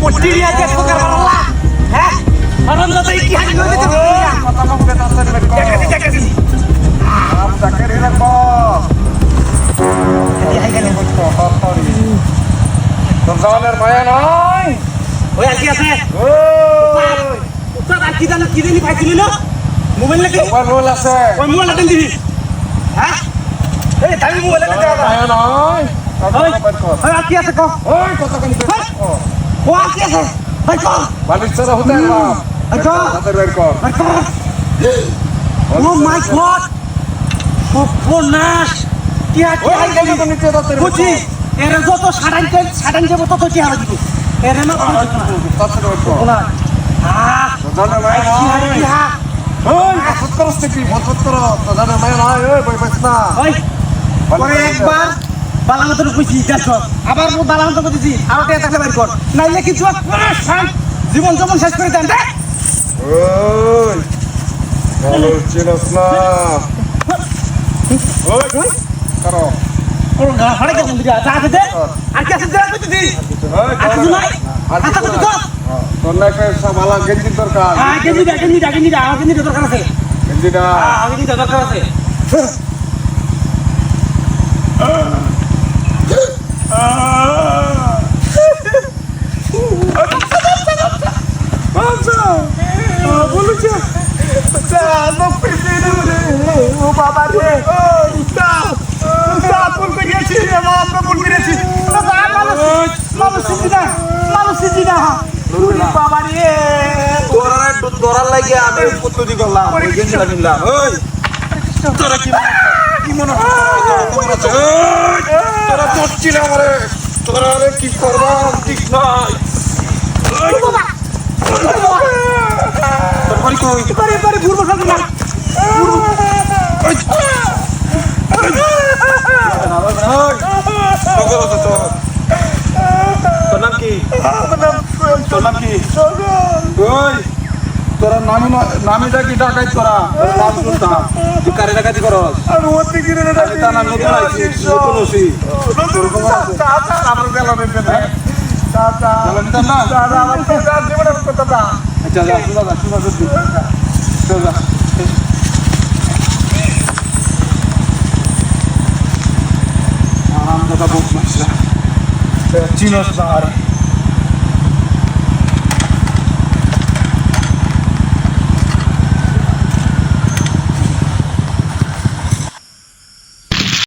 পট্টি নিয়ে কেস করে মারলা হ্যাঁ আনন্দ তো কি হাজি হয়ে যেতে কথা কম কে তাড়াতাড়ি বের কর দেখাছি আম চাকরি রাখো এই হাই গেল তাড়াতাড়ি তোর জানের মায়া নাই ওই আর কি আছে ওই উস্তাদ আর কি জানো কি জানি পাইছিলি না মোবাইল লাগে মোবাইল রোল আছে ওই মোবাইল দেন দিবি হ্যাঁ এই দামি মোবাইল দেন দাদা মায়া নাই ওই তাড়াতাড়ি বের কর ওই আর কি আছে কো ওই কথা কম কে ও আর কি আছে ভাই কো বালিশ ছাড়া হতে না ভাই কো তাড়াতাড়ি বের কর ভাই কো ও মাই গড সর্বনাশ কি আর কি হাই গেল নিচে তাড়াতাড়ি বুঝি এর যত সাড়ান যাব তত কি হবে দিব এর না তাড়াতাড়ি বের কর না তোর জানের মায়া নাই ওই বসত করছ কি বসত কর তোর জানের মায়া নাই ওই বই বস না ওই পরে একবার বালামতর কইছি দেখছ আবার মো বালামতর কইছি আর তে থাকলে বাইর কর নাইলে কিছু শান জীবন যেমন শেষ করে দেন দেখ ওই ভালো চিনস না ওই করো ও হাড়ে কেমন দিরা চা খেতে আর কি আছে দিরা কইতে দি আর কিছু নাই আচ্ছা কইতে কর তোর না একটা ভালো গেঞ্জি দরকার হ্যাঁ কেজি দরকার আছে গেঞ্জিটা গেজি দরকার আছে ও বাবা রে উস্তাদ ফোন করে দিয়েছি আমরা ফোন করেছি মানুষ সিদ্ধি না বাবা রে তোরার লাগে আমি প্রস্তুতি করলাম ওই গেঞ্জিটা নিলাম ওই তোরা কি মনে হচ্ছে তোরা চড়ছিল আমারে তোরা কি করবা ঠিক নাই তোর বাড়ি কই পারে ঘুরবো সাথে না তোর নাম কি তোর নাম কি ওই তোরা নামি ডাকি ডাকাইত করা নাম শুনতাম তুই কারে ডাকাতি করস আমি ওতে গিরে না আমি তা নাম নতুন আইছি নতুন হইছি আমার গেল না চাচা জানেন তো না দাদা আমার তো জীবনের কথা না আচ্ছা যা শুনা চল যা আরাম দাদা বহুত মাসরা চিনস না আর